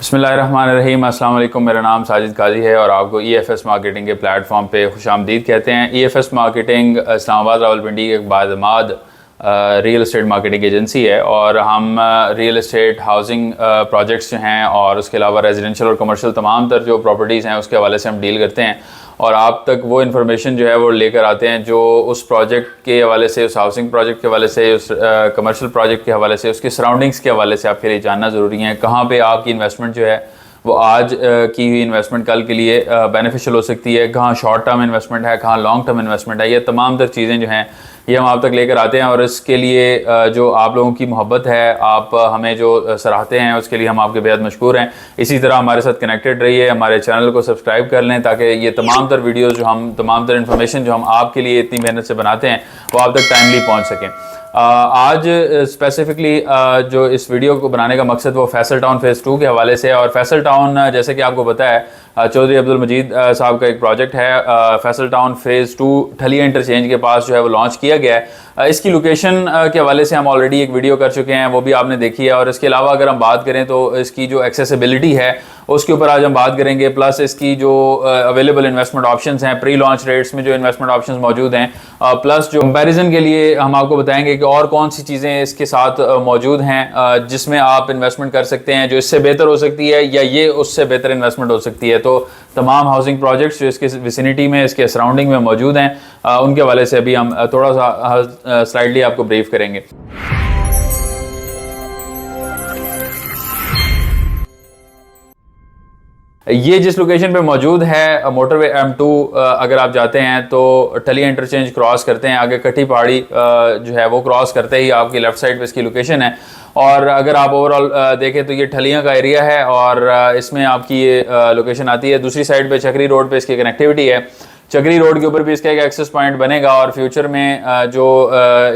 बिस्मिल्लाहिर्रहमानिर्रहीम। अस्सलाम वालेकुम। मेरा नाम साजिद काजी है और आपको EFS मार्केटिंग के प्लेटफॉर्म पे खुशामदीद कहते हैं। EFS मार्केटिंग इस्लामाबाद रावलपिंडी एक बादमाद रियल एस्टेट मार्केटिंग एजेंसी है और हम रियल एस्टेट हाउसिंग प्रोजेक्ट्स जो हैं और उसके अलावा रेजिडेंशियल और कमर्शियल तमाम तर जो प्रॉपर्टीज़ हैं उसके हवाले से हम डील करते हैं और आप तक वो इन्फॉर्मेशन जो है वो लेकर आते हैं जो उस प्रोजेक्ट के हवाले से, उस हाउसिंग प्रोजेक्ट के हवाले से, उस कमर्शियल प्रोजेक्ट के हवाले से, उसके सराउंडिंग्स के हवाले से आपके लिए जानना ज़रूरी है। कहाँ पे आपकी इन्वेस्टमेंट जो है वो आज की हुई इन्वेस्टमेंट कल के लिए बेनिफिशियल हो सकती है, कहाँ शॉर्ट टर्म इन्वेस्टमेंट है, कहाँ लॉन्ग टर्म इन्वेस्टमेंट है, ये तमाम तर चीज़ें जो हैं ये हम आप तक लेकर आते हैं और इसके लिए जो आप लोगों की मोहब्बत है, आप हमें जो सराहते हैं उसके लिए हम आपके बेहद मशकूर हैं। इसी तरह हमारे साथ कनेक्टेड रहिए, हमारे चैनल को सब्सक्राइब कर लें ताकि ये तमाम तर वीडियोज़ जो हम तमाम तर इन्फॉर्मेशन जो हम आपके लिए इतनी मेहनत से बनाते हैं वो आप तक टाइमली पहुँच सकें। आज स्पेसिफिकली जो इस वीडियो को बनाने का मकसद वो फैसल टाउन फेज़ 2 के हवाले से है और फैसल टाउन जैसे कि आपको पता है चौधरी अब्दुल मजीद साहब का एक प्रोजेक्ट है। फैसल टाउन फेज़ 2 ठलिया इंटरचेंज के पास जो है वो लॉन्च किया गया है। इसकी लोकेशन के हवाले से हम ऑलरेडी एक वीडियो कर चुके हैं, वो भी आपने देखी है। और इसके अलावा अगर हम बात करें तो इसकी जो एक्सेसिबिलिटी है उसके ऊपर आज हम बात करेंगे, प्लस इसकी जो अवेलेबल इन्वेस्टमेंट ऑप्शंस हैं, प्री लॉन्च रेट्स में जो इन्वेस्टमेंट ऑप्शंस मौजूद हैं, प्लस जो कंपैरिजन के लिए हम आपको बताएंगे कि और कौन सी चीज़ें इसके साथ मौजूद हैं जिसमें आप इन्वेस्टमेंट कर सकते हैं जो इससे बेहतर हो सकती है या ये उससे बेहतर इन्वेस्टमेंट हो सकती है। तो तमाम हाउसिंग प्रोजेक्ट्स जो इसके विसिनिटी में, इसके सराउंडिंग में मौजूद हैं उनके हवाले से अभी हम थोड़ा सा स्लाइडली आपको ब्रीफ करेंगे। ये जिस लोकेशन पे मौजूद है मोटरवे M2 अगर आप जाते हैं तो ठलिया इंटरचेंज क्रॉस करते हैं, आगे कट्टी पहाड़ी जो है वो क्रॉस करते ही आपकी लेफ़्ट साइड पे इसकी लोकेशन है। और अगर आप ओवरऑल देखें तो ये ठलिया का एरिया है और इसमें आपकी ये लोकेशन आती है। दूसरी साइड पे चक्री रोड पे इसकी कनेक्टिविटी है, चक्री रोड के ऊपर भी इसका एक एक्सेस पॉइंट बनेगा और फ्यूचर में जो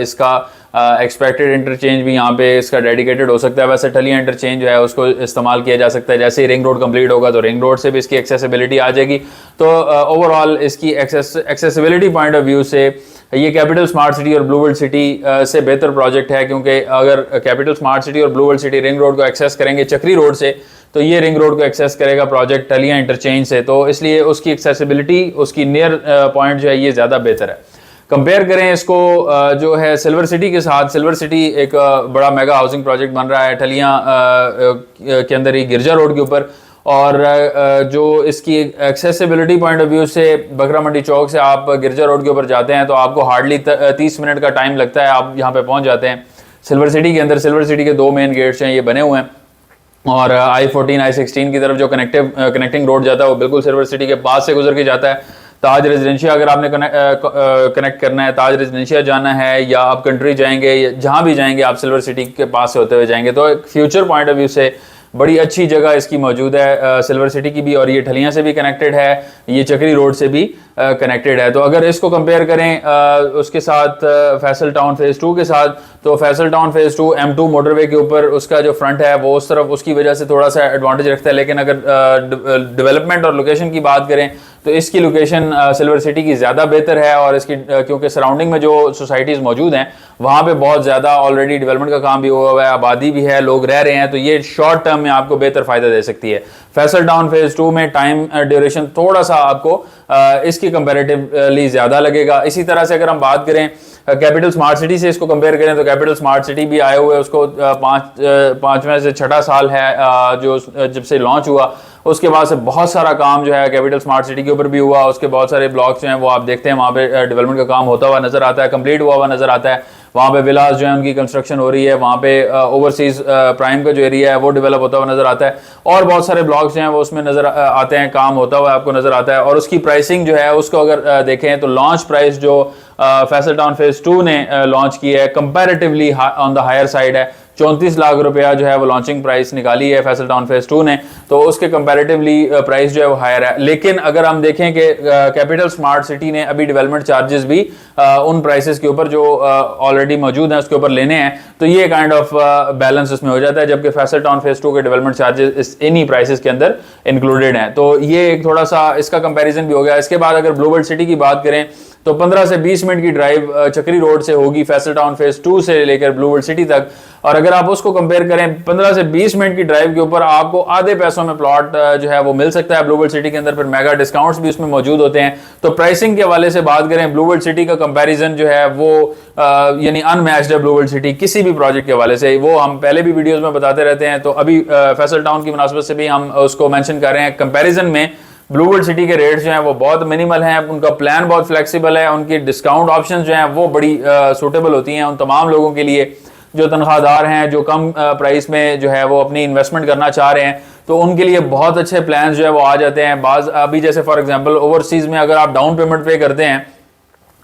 इसका एक्सपेक्टेड इंटरचेंज भी यहाँ पे इसका डेडिकेटेड हो सकता है। वैसे ठलिया इंटरचेंज जो है उसको इस्तेमाल किया जा सकता है, जैसे ही रिंग रोड कंप्लीट होगा तो रिंग रोड से भी इसकी एक्सेसिबिलिटी आ जाएगी। तो ओवरऑल इसकी एक्सेसिबिलिटी पॉइंट ऑफ व्यू से ये कैपिटल स्मार्ट सिटी और ब्लू वर्ल्ड सिटी से बेहतर प्रोजेक्ट है, क्योंकि अगर कैपिटल स्मार्ट सिटी और blue world city ring road को एक्सेस करेंगे चक्री रोड से तो ये रिंग रोड को एक्सेस करेगा प्रोजेक्ट ठलिया इंटरचेंज से, तो इसलिए उसकी एक्सेसिबिलिटी, उसकी नियर पॉइंट जो है ये ज़्यादा बेहतर है। कंपेयर करें इसको जो है सिल्वर सिटी के साथ, सिल्वर सिटी एक बड़ा मेगा हाउसिंग प्रोजेक्ट बन रहा है ठलिया के अंदर ही गिरजा रोड के ऊपर, और जो इसकी एक्सेसिबिलिटी पॉइंट ऑफ व्यू से बकरा मंडी चौक से आप गिरजा रोड के ऊपर जाते हैं तो आपको हार्डली 30 मिनट का टाइम लगता है, आप यहाँ पे पहुँच जाते हैं। सिल्वर सिटी के अंदर सिल्वर सिटी के 2 मेन गेट्स हैं, ये बने हुए हैं और I-14 I-16 की तरफ जो कनेक्टिंग रोड जाता है वो बिल्कुल सिल्वर सिटी के पास से गुजर के जाता है। ताज रेजिडेंशिया अगर आपने कनेक्ट करना है, ताज रेजिडेंशिया जाना है या आप कंट्री जाएंगे, जहाँ भी जाएंगे आप सिल्वर सिटी के पास से होते हुए जाएंगे, तो एक फ्यूचर पॉइंट ऑफ व्यू से बड़ी अच्छी जगह इसकी मौजूद है सिल्वर सिटी की भी, और ये ठलिया से भी कनेक्टेड है, ये चक्री रोड से भी कनेक्टेड है। तो अगर इसको कंपेयर करें उसके साथ फैसल टाउन फेज़ 2 के साथ, तो Faisal town phase 2 M2 motorway के ऊपर उसका जो फ्रंट है वो उस तरफ, उसकी वजह से थोड़ा सा एडवांटेज रखता है। लेकिन अगर डेवलपमेंट और लोकेशन की बात करें तो इसकी लोकेशन सिल्वर सिटी की ज़्यादा बेहतर है और इसकी क्योंकि सराउंडिंग में जो सोसाइटीज़ मौजूद हैं वहाँ पे बहुत ज़्यादा ऑलरेडी डेवलपमेंट का काम भी हुआ है, आबादी भी है, लोग रह रहे हैं, तो ये शॉर्ट टर्म में आपको बेहतर फ़ायदा दे सकती है। फैसल टाउन फेज़ 2 में टाइम ड्यूरेशन थोड़ा सा आपको इसकी कंपैरेटिवली ज़्यादा लगेगा। इसी तरह से अगर हम बात करें कैपिटल स्मार्ट सिटी से इसको कंपेयर करें तो कैपिटल स्मार्ट सिटी भी आए हुए, उसको 5वें से 6ठा साल है जो जब से लॉन्च हुआ, उसके बाद से बहुत सारा काम जो है कैपिटल स्मार्ट सिटी के ऊपर भी हुआ। उसके बहुत सारे ब्लॉक्स जो हैं वो आप देखते हैं वहाँ पे डेवलपमेंट का काम होता हुआ नज़र आता है, कंप्लीट हुआ हुआ नज़र आता है। वहाँ पे विलास जो है उनकी कंस्ट्रक्शन हो रही है, वहाँ पे ओवरसीज़ प्राइम का जो एरिया है वो डेवलप होता हुआ नज़र आता है, और बहुत सारे ब्लॉक्स जो हैं वो उसमें नज़र आते हैं, काम होता हुआ आपको नज़र आता है। और उसकी प्राइसिंग जो है उसको अगर देखें तो लॉन्च प्राइस जो फैसल टाउन फेज़ 2 ने लॉन्च की है comparatively on the higher side है। 34 लाख रुपया जो है वो लॉन्चिंग प्राइस निकाली है फैसल टाउन फेज़ 2 ने, तो उसके कंपैरेटिवली प्राइस जो है वो हायर है। लेकिन अगर हम देखें कि कैपिटल स्मार्ट सिटी ने अभी डेवलपमेंट चार्जेस भी उन प्राइसेस के ऊपर जो ऑलरेडी मौजूद हैं उसके ऊपर लेने हैं, तो ये काइंड ऑफ बैलेंस उसमें हो जाता है, जबकि फैसल टाउन फेज़ 2 के डेवलपमेंट चार्जेस इन्हीं प्राइसेस के अंदर इंक्लूडेड हैं। तो ये एक थोड़ा सा इसका कंपैरिजन भी हो गया। इसके बाद अगर ब्लू वर्ल्ड सिटी की बात करें तो 15 से 20 मिनट की ड्राइव चक्री रोड से होगी फैसल टाउन फेज 2 से लेकर ब्लू वर्ल्ड सिटी तक। और अगर आप उसको कंपेयर करें 15 से 20 मिनट की ड्राइव के ऊपर आपको आधे पैसों में प्लॉट जो है वो मिल सकता है ब्लू वर्ल्ड सिटी के अंदर। फिर मेगा डिस्काउंट्स भी उसमें मौजूद होते हैं। तो प्राइसिंग के हवाले से बात करें, ब्लू वर्ल्ड सिटी का कंपैरिजन जो है वो यानी अनमैच्ड है ब्लू वर्ल्ड सिटी किसी भी प्रोजेक्ट के हवाले से। वो हम पहले भी वीडियोस में बताते रहते हैं, तो अभी फैसल टाउन की मुनासबत से भी हम उसको मेंशन कर रहे हैं। कंपैरिजन में ब्लू वर्ल्ड सिटी के रेट्स जो हैं वो बहुत मिनिमल हैं, उनका प्लान बहुत फ्लेक्सिबल है, उनकी डिस्काउंट ऑप्शंस जो हैं वो बड़ी सूटेबल होती हैं उन तमाम लोगों के लिए जो तनख्वाहदार हैं, जो कम प्राइस में जो है वो अपनी इन्वेस्टमेंट करना चाह रहे हैं। तो उनके लिए बहुत अच्छे प्लान जो है वो आ जाते हैं। बाज अभी जैसे फॉर एग्जांपल ओवरसीज में अगर आप डाउन पेमेंट पे करते हैं,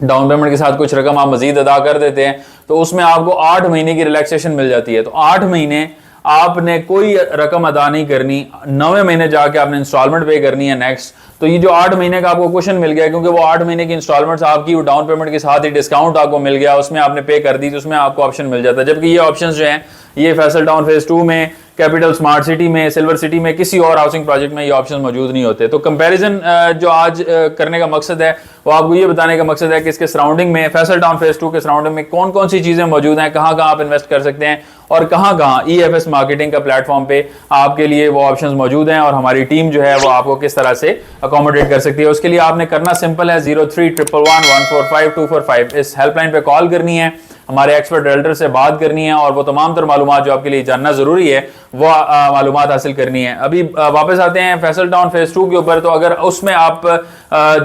डाउन पेमेंट के साथ कुछ रकम आप मजीद अदा कर देते हैं, तो उसमें आपको 8 महीने की रिलैक्सेशन मिल जाती है। तो 8 महीने आपने कोई रकम अदा नहीं करनी, 9वें महीने जाके आपने इंस्टॉलमेंट पे करनी है नेक्स्ट। तो ये जो 8 महीने का आपको क्वेश्चन मिल गया, क्योंकि वो 8 महीने की इंस्टॉलमेंट्स आपकी डाउन पेमेंट के साथ ही डिस्काउंट आपको मिल गया, उसमें आपने पे कर दी, तो उसमें आपको ऑप्शन मिल जाता है। जबकि ये ऑप्शन जो हैं ये फैसल टाउन फेज 2 में, कैपिटल स्मार्ट सिटी में, सिल्वर सिटी में, किसी और हाउसिंग प्रोजेक्ट में ये ऑप्शन मौजूद नहीं होते। तो कंपैरिजन जो आज करने का मकसद है वो आपको ये बताने का मकसद है कि इसके सराउंडिंग में, फैसल टाउन फेज 2 के सराउंडिंग में कौन कौन सी चीजें मौजूद हैं, कहाँ कहाँ आप इन्वेस्ट कर सकते हैं और कहाँ कहाँ EFS मार्केटिंग का प्लेटफॉर्म पे आपके लिए वो ऑप्शंस मौजूद हैं और हमारी टीम जो है वो आपको किस तरह से अकोमोडेट कर सकती है। उसके लिए आपने करना सिंपल है, 0311145245 इस हेल्पलाइन पे कॉल करनी है, हमारे एक्सपर्ट रियल्टर से बात करनी है और वो तमाम तर मालूमात जो आपके लिए जानना जरूरी है वो मालूमात हासिल करनी है। अभी वापस आते हैं फैसल टाउन फेज 2 के ऊपर। तो अगर उसमें आप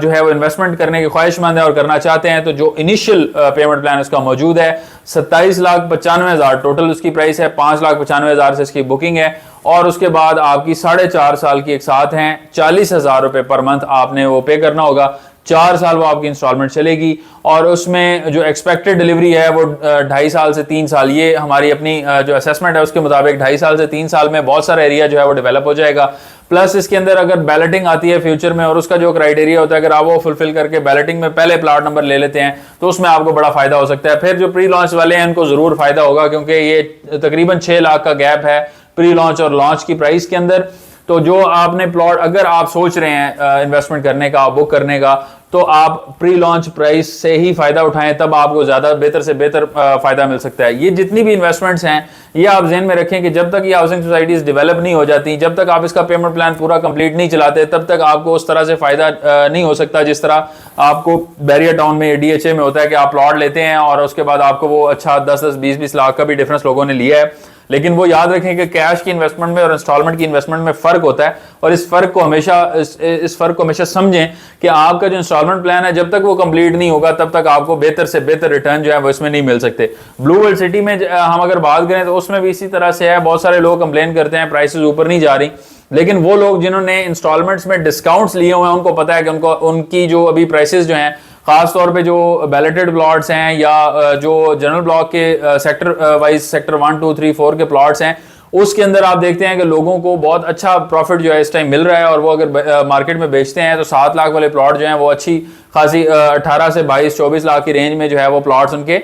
जो है वो इन्वेस्टमेंट करने के ख्वाहिशमंद है और करना चाहते हैं, तो जो इनिशियल पेमेंट प्लान उसका मौजूद है 27,95,000 टोटल उसकी प्राइस है, 5,95,000 से इसकी बुकिंग है और उसके बाद आपकी 4.5 साल की एक साथ हैं, 40,000 रुपए पर मंथ आपने वो पे करना होगा। 4 साल वो आपकी इंस्टॉलमेंट चलेगी और उसमें जो एक्सपेक्टेड डिलीवरी है वो 2.5 साल से 3 साल, ये हमारी अपनी जो असेसमेंट है उसके मुताबिक 2.5 साल से 3 साल में बहुत सारा एरिया जो है वो डेवलप हो जाएगा। प्लस इसके अंदर अगर बैलेटिंग आती है फ्यूचर में और उसका जो क्राइटेरिया होता है अगर आप वो फुलफिल करके बैलेटिंग में पहले प्लॉट नंबर ले लेते हैं तो उसमें आपको बड़ा फायदा हो सकता है। फिर जो प्री लॉन्च वाले हैं उनको जरूर फायदा होगा, क्योंकि ये तकरीबन 6 लाख का गैप है प्री लॉन्च और लॉन्च की प्राइस के अंदर। तो जो आपने प्लॉट अगर आप सोच रहे हैं इन्वेस्टमेंट करने का, बुक करने का, तो आप प्री लॉन्च प्राइस से ही फायदा उठाएं, तब आपको ज्यादा बेहतर से बेहतर फायदा मिल सकता है। ये जितनी भी इन्वेस्टमेंट्स हैं ये आप ज़हन में रखें कि जब तक ये हाउसिंग सोसाइटीज डेवलप नहीं हो जाती, जब तक आप इसका पेमेंट प्लान पूरा कंप्लीट नहीं चलाते, तब तक आपको उस तरह से फायदा नहीं हो सकता जिस तरह आपको बैरियर टाउन में DHA में होता है कि आप प्लॉट लेते हैं और उसके बाद आपको वो अच्छा 10-10, 20-20 लाख का भी डिफरेंस लोगों ने लिया है। लेकिन वो याद रखें कि कैश की इन्वेस्टमेंट में और इंस्टॉलमेंट की इन्वेस्टमेंट में फर्क होता है और इस फर्क को हमेशा समझें कि आपका जो इंस्टॉलमेंट प्लान है जब तक वो कंप्लीट नहीं होगा तब तक आपको बेहतर से बेहतर रिटर्न जो है वो इसमें नहीं मिल सकते। ब्लू वर्ल्ड सिटी में हम अगर बात करें तो उसमें भी इसी तरह से है, बहुत सारे लोग कंप्लेन करते हैं प्राइसेस ऊपर नहीं जा रही, लेकिन वो लोग जिन्होंने इंस्टॉलमेंट्स में डिस्काउंट्स लिए हुए हैं उनको पता है कि उनकी जो अभी प्राइसेस जो हैं खास तौर पे जो बैलेटेड प्लॉट्स हैं या जो जनरल ब्लॉक के सेक्टर वाइज सेक्टर 1, 2, 3, 4 के प्लॉट्स हैं उसके अंदर आप देखते हैं कि लोगों को बहुत अच्छा प्रॉफिट जो है इस टाइम मिल रहा है और वो अगर मार्केट में बेचते हैं तो 7 लाख वाले प्लॉट जो हैं वो अच्छी खासी 18 से 22-24 लाख की रेंज में जो है वो प्लॉट्स उनके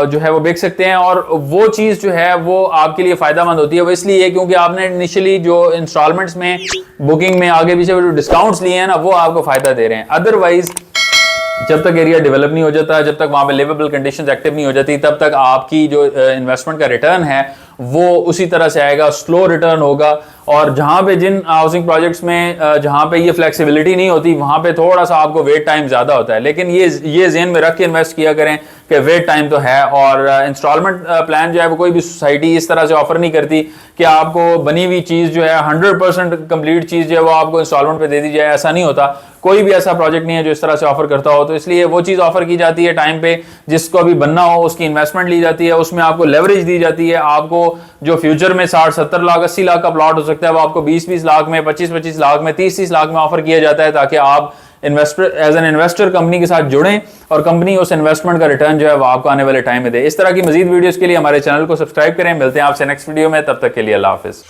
जो है वो बेच सकते हैं। और वो चीज़ जो है वो आपके लिए फायदेमंद होती है, वो इसलिए क्योंकि आपने इनिशियली जो इंस्टॉलमेंट्स में बुकिंग में आगे पीछे जो डिस्काउंट्स लिए हैं ना वो आपको फायदा दे रहे हैं। अदरवाइज जब तक एरिया डेवलप नहीं हो जाता, जब तक वहां पे लिवेबल कंडीशंस एक्टिव नहीं हो जाती, तब तक आपकी जो इन्वेस्टमेंट का रिटर्न है वो उसी तरह से आएगा, स्लो रिटर्न होगा। और जहां पे जिन हाउसिंग प्रोजेक्ट्स में जहां पे ये फ्लेक्सिबिलिटी नहीं होती वहां पे थोड़ा सा आपको वेट टाइम ज्यादा होता है, लेकिन ये ज़हन में रख के इन्वेस्ट किया करें कि वेट टाइम तो है। और इंस्टॉलमेंट प्लान जो है वो कोई भी सोसाइटी इस तरह से ऑफर नहीं करती कि आपको बनी हुई चीज जो है 100% कंप्लीट चीज जो है वो आपको इंस्टॉलमेंट पे दे दी जाए, ऐसा नहीं होता। कोई भी ऐसा प्रोजेक्ट नहीं है जो इस तरह से ऑफर करता हो, तो इसलिए वो चीज ऑफर की जाती है टाइम पे जिसको अभी बनना हो, उसकी इन्वेस्टमेंट ली जाती है, उसमें आपको लेवरेज दी जाती है। आपको जो फ्यूचर में 60-70 लाख 80 लाख का प्लॉट हो सकता है वो आपको 20-20 लाख में, 25-25 लाख में, 30-30 लाख में ऑफर किया जाता है ताकि आप investor as an investor company के साथ जुड़ें और कंपनी उस इन्वेस्टमेंट का रिटर्न जो है वो आपको आने वाले टाइम में दे। इस तरह की मजीद वीडियोस के लिए हमारे चैनल को सब्सक्राइब करें। मिलते हैं आपसे नेक्स्ट वीडियो में, तब तक के लिए अल्लाह हाफिज।